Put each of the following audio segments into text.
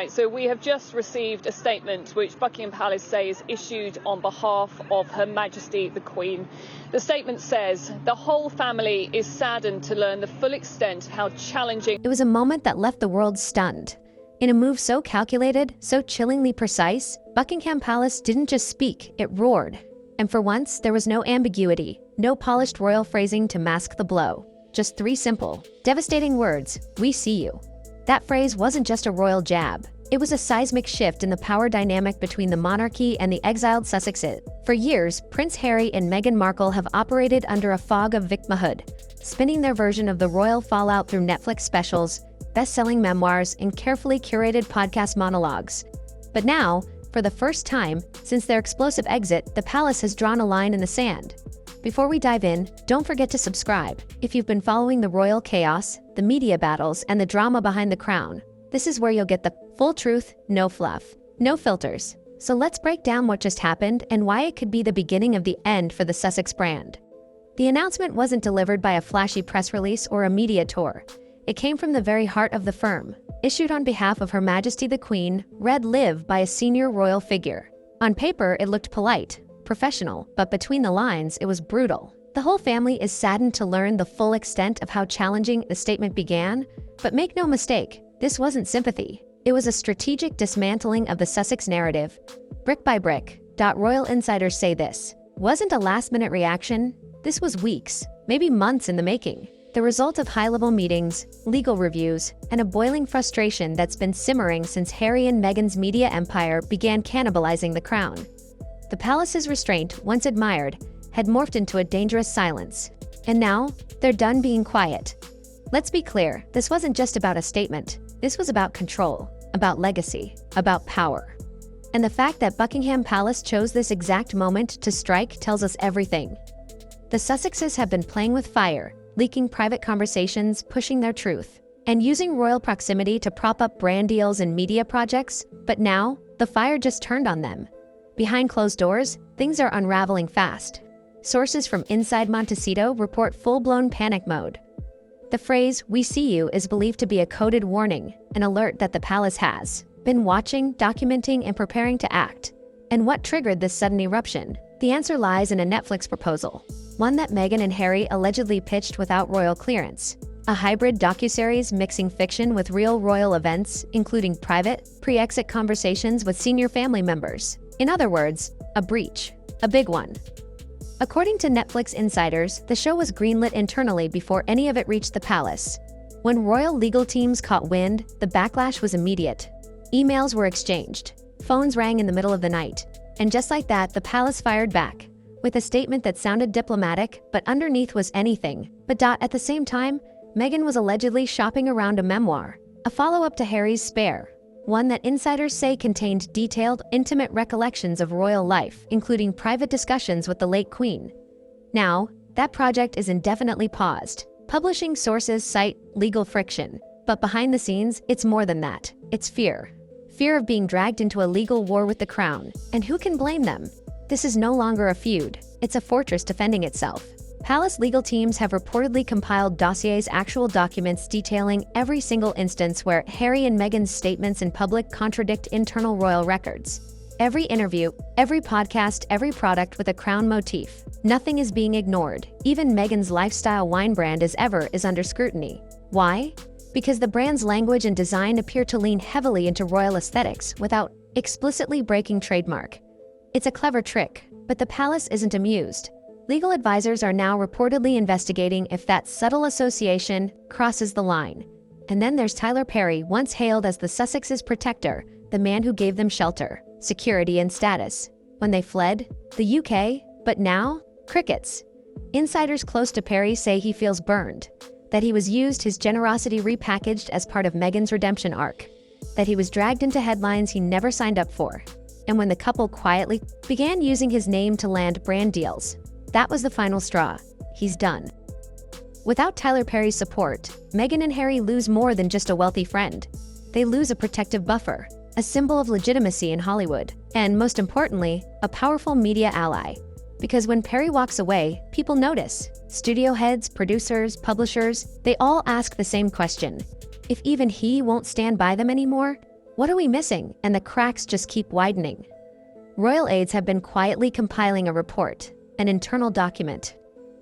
So we have just received a statement which Buckingham Palace say is issued on behalf of Her Majesty the Queen. The statement says, "The whole family is saddened to learn the full extent of how challenging." It was a moment that left the world stunned. In a move so calculated, so chillingly precise, Buckingham Palace didn't just speak, it roared. And for once, there was no ambiguity, no polished royal phrasing to mask the blow. Just three simple, devastating words: "We see you." That phrase wasn't just a royal jab. It was a seismic shift in the power dynamic between the monarchy and the exiled Sussexes. For years, Prince Harry and Meghan Markle have operated under a fog of victimhood, spinning their version of the royal fallout through Netflix specials, best-selling memoirs, and carefully curated podcast monologues. But now, for the first time since their explosive exit, the palace has drawn a line in the sand. Before we dive in, don't forget to subscribe. If you've been following the royal chaos, the media battles, and the drama behind the crown, this is where you'll get the full truth, no fluff, no filters. So let's break down what just happened and why it could be the beginning of the end for the Sussex brand. The announcement wasn't delivered by a flashy press release or a media tour. It came from the very heart of the firm, issued on behalf of Her Majesty the Queen, read live by a senior royal figure. On paper, it looked polite, professional, but between the lines, it was brutal. The whole family is saddened to learn the full extent of how challenging the statement began, but make no mistake, this wasn't sympathy. It was a strategic dismantling of the Sussex narrative, brick by brick. Royal insiders say this wasn't a last-minute reaction. This was weeks, maybe months in the making. The result of high-level meetings, legal reviews, and a boiling frustration that's been simmering since Harry and Meghan's media empire began cannibalizing the crown. The palace's restraint, once admired, had morphed into a dangerous silence. And now, they're done being quiet. Let's be clear, this wasn't just about a statement. This was about control, about legacy, about power. And the fact that Buckingham Palace chose this exact moment to strike tells us everything. The Sussexes have been playing with fire, leaking private conversations, pushing their truth, and using royal proximity to prop up brand deals and media projects. But now, the fire just turned on them. Behind closed doors, things are unraveling fast. Sources from inside Montecito report full-blown panic mode. The phrase, "We see you," is believed to be a coded warning, an alert that the palace has been watching, documenting, and preparing to act. And what triggered this sudden eruption? The answer lies in a Netflix proposal, one that Meghan and Harry allegedly pitched without royal clearance. A hybrid docuseries mixing fiction with real royal events, including private, pre-exit conversations with senior family members. In other words, a breach. A big one. According to Netflix insiders, the show was greenlit internally before any of it reached the palace. When royal legal teams caught wind, the backlash was immediate. Emails were exchanged. Phones rang in the middle of the night. And just like that, the palace fired back, with a statement that sounded diplomatic, but underneath was anything. But at the same time, Meghan was allegedly shopping around a memoir, a follow-up to Harry's Spare, one that insiders say contained detailed, intimate recollections of royal life, including private discussions with the late Queen. Now, that project is indefinitely paused. Publishing sources cite legal friction, but behind the scenes, it's more than that. It's fear. Fear of being dragged into a legal war with the crown. And who can blame them? This is no longer a feud. It's a fortress defending itself. Palace legal teams have reportedly compiled dossiers, actual documents detailing every single instance where Harry and Meghan's statements in public contradict internal royal records. Every interview, every podcast, every product with a crown motif. Nothing is being ignored. Even Meghan's lifestyle wine brand is under scrutiny. Why? Because the brand's language and design appear to lean heavily into royal aesthetics without explicitly breaking trademark. It's a clever trick, but the palace isn't amused. Legal advisors are now reportedly investigating if that subtle association crosses the line. And then there's Tyler Perry, once hailed as the Sussexes' protector, the man who gave them shelter, security, and status when they fled the UK. But now, crickets. Insiders close to Perry say he feels burned, that he was used, his generosity repackaged as part of Meghan's redemption arc, that he was dragged into headlines he never signed up for. And when the couple quietly began using his name to land brand deals, that was the final straw. He's done. Without Tyler Perry's support, Meghan and Harry lose more than just a wealthy friend. They lose a protective buffer, a symbol of legitimacy in Hollywood, and most importantly, a powerful media ally. Because when Perry walks away, people notice. Studio heads, producers, publishers, they all ask the same question. If even he won't stand by them anymore, What are we missing? And the cracks just keep widening. Royal aides have been quietly compiling a report, an internal document,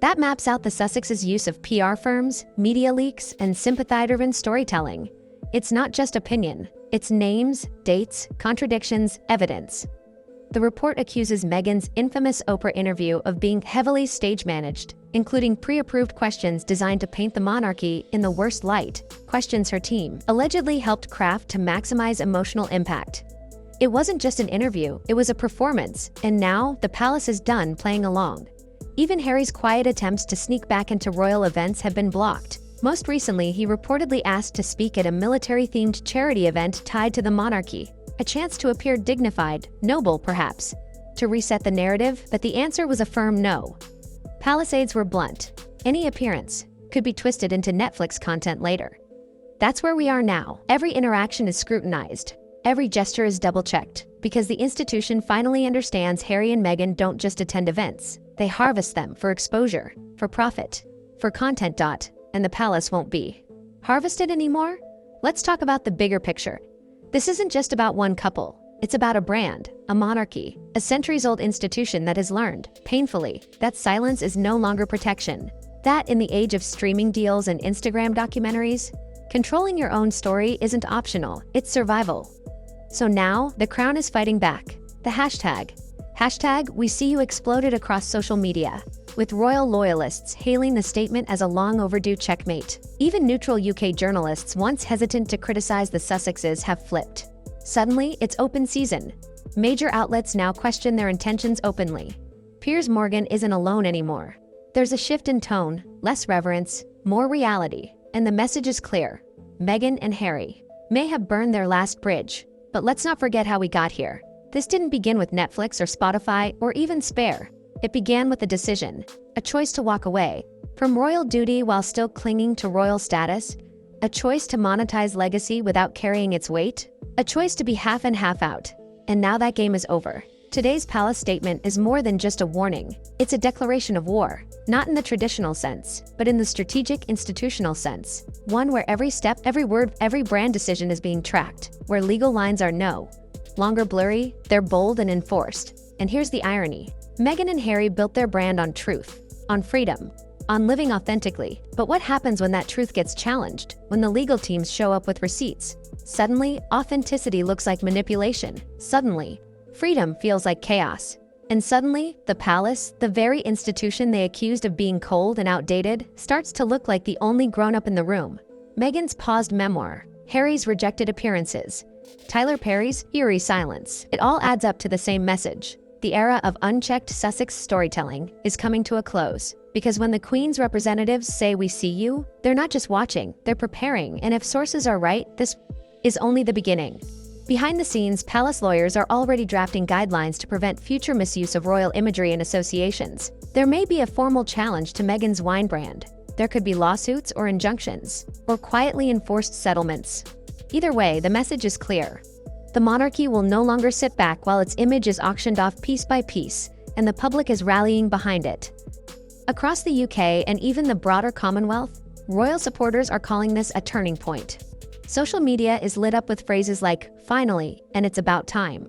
that maps out the Sussex's use of PR firms, media leaks, and sympathy-driven storytelling. It's not just opinion. It's names, dates, contradictions, evidence. The report accuses Meghan's infamous Oprah interview of being heavily stage-managed, including pre-approved questions designed to paint the monarchy in the worst light, questions her team allegedly helped craft to maximize emotional impact. It wasn't just an interview, it was a performance, and now the palace is done playing along. Even Harry's quiet attempts to sneak back into royal events have been blocked. Most recently, he reportedly asked to speak at a military-themed charity event tied to the monarchy. A chance to appear dignified, noble perhaps, to reset the narrative, but the answer was a firm no. Palace aides were blunt. Any appearance could be twisted into Netflix content later. That's where we are now. Every interaction is scrutinized. Every gesture is double-checked, because the institution finally understands Harry and Meghan don't just attend events. They harvest them for exposure, for profit, for content. And the palace won't be harvested anymore? Let's talk about the bigger picture. This isn't just about one couple. It's about a brand, a monarchy, a centuries-old institution that has learned, painfully, that silence is no longer protection. That in the age of streaming deals and Instagram documentaries, controlling your own story isn't optional, it's survival. So now, the crown is fighting back. The hashtag we see you exploded across social media, with royal loyalists hailing the statement as a long overdue checkmate. Even neutral UK journalists once hesitant to criticize the Sussexes have flipped. Suddenly, it's open season. Major outlets now question their intentions openly. Piers Morgan isn't alone anymore. There's a shift in tone, less reverence, more reality, and the message is clear. Meghan and Harry may have burned their last bridge, but let's not forget how we got here. This didn't begin with Netflix or Spotify or even Spare. It began with a decision, a choice to walk away from royal duty while still clinging to royal status, a choice to monetize legacy without carrying its weight, a choice to be half in, half out. And now that game is over. Today's palace statement is more than just a warning. It's a declaration of war, not in the traditional sense, but in the strategic institutional sense. One where every step, every word, every brand decision is being tracked, where legal lines are no longer blurry, they're bold and enforced. And here's the irony. Meghan and Harry built their brand on truth, on freedom, on living authentically. But what happens when that truth gets challenged? When the legal teams show up with receipts? Suddenly, authenticity looks like manipulation. Suddenly, freedom feels like chaos. And suddenly, the palace, the very institution they accused of being cold and outdated, starts to look like the only grown-up in the room. Meghan's paused memoir, Harry's rejected appearances, Tyler Perry's eerie silence. It all adds up to the same message. The era of unchecked Sussex storytelling is coming to a close. Because when the Queen's representatives say we see you, they're not just watching, they're preparing, and if sources are right, this is only the beginning. Behind the scenes, palace lawyers are already drafting guidelines to prevent future misuse of royal imagery and associations. There may be a formal challenge to Meghan's wine brand. There could be lawsuits or injunctions, or quietly enforced settlements. Either way, the message is clear. The monarchy will no longer sit back while its image is auctioned off piece by piece, and the public is rallying behind it. Across the UK and even the broader Commonwealth, royal supporters are calling this a turning point. Social media is lit up with phrases like, "finally," and "it's about time."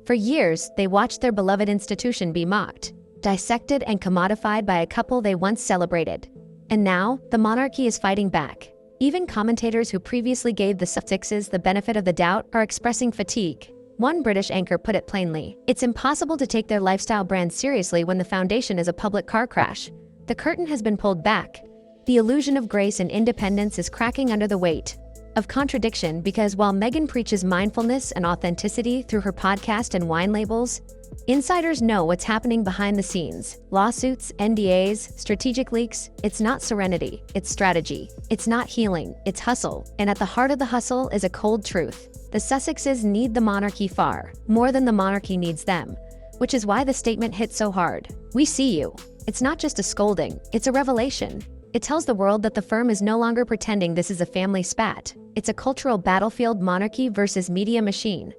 For years, they watched their beloved institution be mocked, dissected and commodified by a couple they once celebrated. And now, the monarchy is fighting back. Even commentators who previously gave the Sussexes the benefit of the doubt are expressing fatigue. One British anchor put it plainly, "It's impossible to take their lifestyle brand seriously when the foundation is a public car crash." The curtain has been pulled back. The illusion of grace and independence is cracking under the weight of contradiction because while Meghan preaches mindfulness and authenticity through her podcast and wine labels, insiders know what's happening behind the scenes. Lawsuits, NDAs, strategic leaks. It's not serenity, it's strategy. It's not healing, it's hustle. And at the heart of the hustle is a cold truth. The Sussexes need the monarchy far, more than the monarchy needs them, which is why the statement hit so hard. We see you. It's not just a scolding, it's a revelation. It tells the world that the firm is no longer pretending this is a family spat. It's a cultural battlefield, monarchy versus media machine.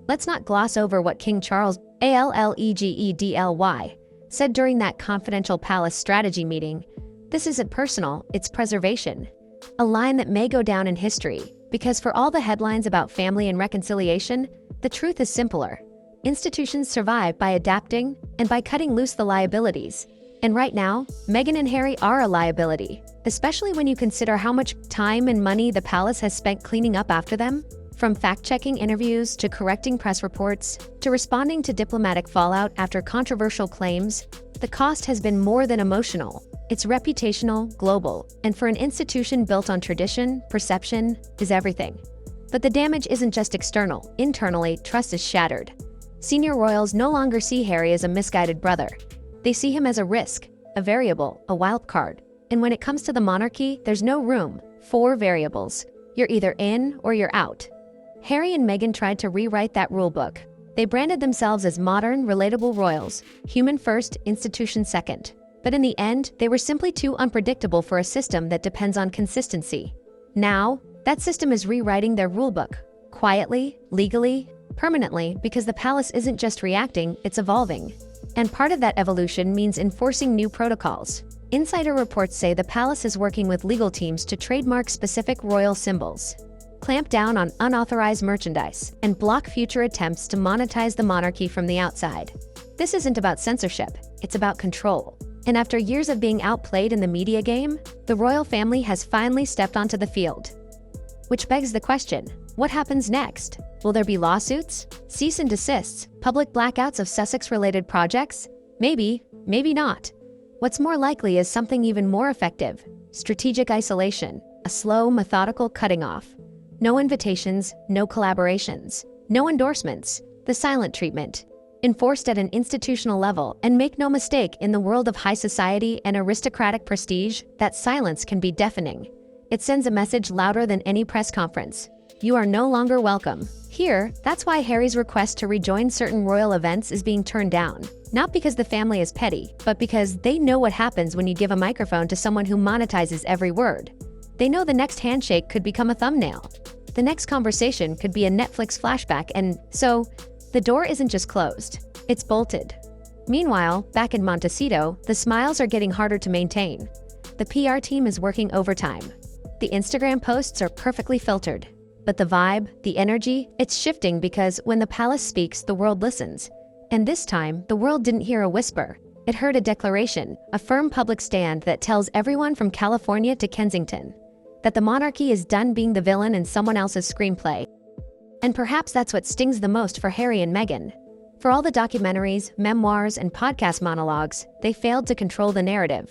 Let's not gloss over what King Charles Allegedly said during that confidential palace strategy meeting. "This isn't personal, it's preservation." A line that may go down in history. Because for all the headlines about family and reconciliation, the truth is simpler. Institutions survive by adapting and by cutting loose the liabilities. And right now, Meghan and Harry are a liability, especially when you consider how much time and money the palace has spent cleaning up after them. From fact-checking interviews to correcting press reports to responding to diplomatic fallout after controversial claims, the cost has been more than emotional. It's reputational, global, and for an institution built on tradition, perception is everything. But the damage isn't just external. Internally, trust is shattered. Senior royals no longer see Harry as a misguided brother. They see him as a risk, a variable, a wild card. And when it comes to the monarchy, there's no room. 4 variables. You're either in or you're out. Harry and Meghan tried to rewrite that rulebook. They branded themselves as modern, relatable royals, human first, institution second. But in the end, they were simply too unpredictable for a system that depends on consistency. Now, that system is rewriting their rulebook, quietly, legally, permanently, because the palace isn't just reacting, it's evolving. And part of that evolution means enforcing new protocols. Insider reports say the palace is working with legal teams to trademark specific royal symbols, clamp down on unauthorized merchandise, and block future attempts to monetize the monarchy from the outside. This isn't about censorship, it's about control. And after years of being outplayed in the media game, the royal family has finally stepped onto the field. Which begs the question, what happens next? Will there be lawsuits, cease and desists, public blackouts of Sussex-related projects? Maybe, maybe not. What's more likely is something even more effective: strategic isolation, a slow, methodical cutting off. No invitations, no collaborations, no endorsements, the silent treatment. Enforced at an institutional level, and make no mistake, in the world of high society and aristocratic prestige, that silence can be deafening. It sends a message louder than any press conference. You are no longer welcome. Here, that's why Harry's request to rejoin certain royal events is being turned down. Not because the family is petty, but because they know what happens when you give a microphone to someone who monetizes every word. They know the next handshake could become a thumbnail. The next conversation could be a Netflix flashback, and so, the door isn't just closed, it's bolted. Meanwhile, back in Montecito, the smiles are getting harder to maintain. The PR team is working overtime. The Instagram posts are perfectly filtered. But the vibe, the energy, it's shifting because when the palace speaks, the world listens. And this time, the world didn't hear a whisper. It heard a declaration, a firm public stand that tells everyone from California to Kensington that the monarchy is done being the villain in someone else's screenplay. And perhaps that's what stings the most for Harry and Meghan. For all the documentaries, memoirs, and podcast monologues, they failed to control the narrative.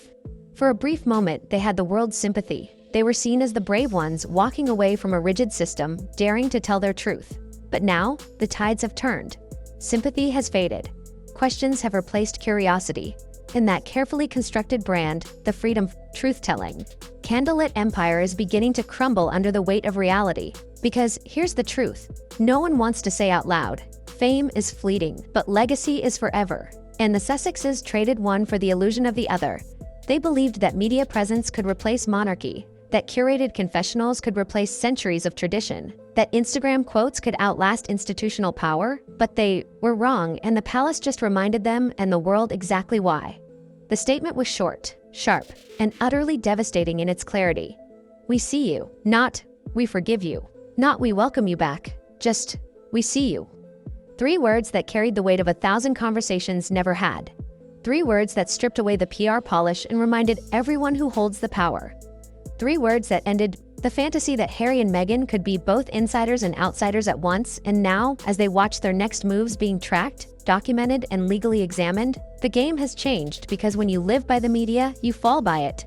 For a brief moment, they had the world's sympathy. They were seen as the brave ones walking away from a rigid system, daring to tell their truth. But now, the tides have turned. Sympathy has faded. Questions have replaced curiosity. In that carefully constructed brand, the freedom truth-telling, candlelit empire is beginning to crumble under the weight of reality. Because here's the truth. No one wants to say out loud, fame is fleeting, but legacy is forever. And the Sussexes traded one for the illusion of the other. They believed that media presence could replace monarchy, that curated confessionals could replace centuries of tradition, that Instagram quotes could outlast institutional power, but they were wrong, and the palace just reminded them and the world exactly why. The statement was short, sharp, and utterly devastating in its clarity. We see you, not we forgive you, not we welcome you back, just we see you. 3 words that carried the weight of 1,000 conversations never had. 3 words that stripped away the PR polish and reminded everyone who holds the power. 3 words that ended the fantasy that Harry and Meghan could be both insiders and outsiders at once, and now, as they watch their next moves being tracked, documented, and legally examined, the game has changed because when you live by the media, you fall by it.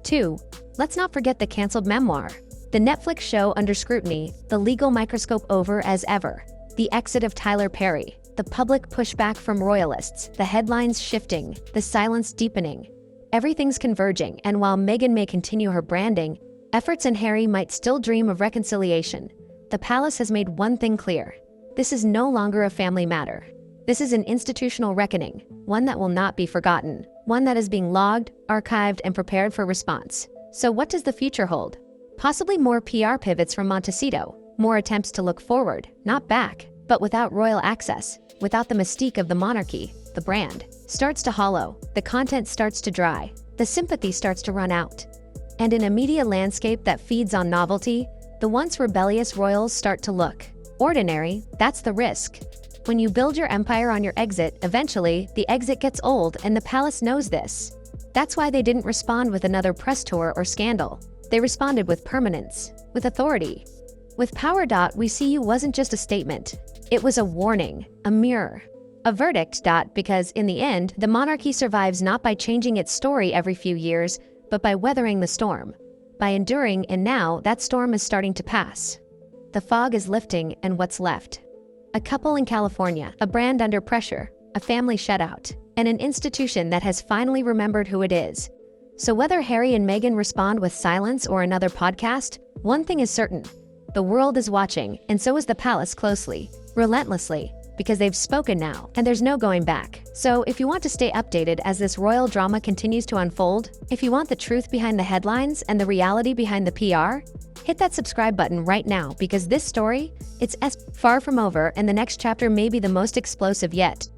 2. Let's not forget the canceled memoir. The Netflix show under scrutiny, the legal microscope over as ever. The exit of Tyler Perry, the public pushback from royalists, the headlines shifting, the silence deepening. Everything's converging, and while Meghan may continue her branding, efforts and Harry might still dream of reconciliation. The palace has made one thing clear. This is no longer a family matter. This is an institutional reckoning, one that will not be forgotten, one that is being logged, archived, and prepared for response. So what does the future hold? Possibly more PR pivots from Montecito, more attempts to look forward, not back, but without royal access, without the mystique of the monarchy. The brand starts to hollow, the content starts to dry, the sympathy starts to run out. And in a media landscape that feeds on novelty, The once rebellious royals start to look ordinary. That's the risk. When you build your empire on your exit, eventually, the exit gets old, and the palace knows this. That's why they didn't respond with another press tour or scandal. They responded with permanence, with authority. With power. We see you wasn't just a statement. It was a warning, a mirror, a verdict. Because in the end, the monarchy survives not by changing its story every few years, but by weathering the storm, by enduring, and now that storm is starting to pass. The fog is lifting, and what's left? A couple in California, a brand under pressure, a family shut out, and an institution that has finally remembered who it is. So whether Harry and Meghan respond with silence or another podcast, one thing is certain. The world is watching, and so is the palace closely, relentlessly, because they've spoken now, and there's no going back. So if you want to stay updated as this royal drama continues to unfold, if you want the truth behind the headlines and the reality behind the PR, hit that subscribe button right now, because this story, it's far from over, and the next chapter may be the most explosive yet.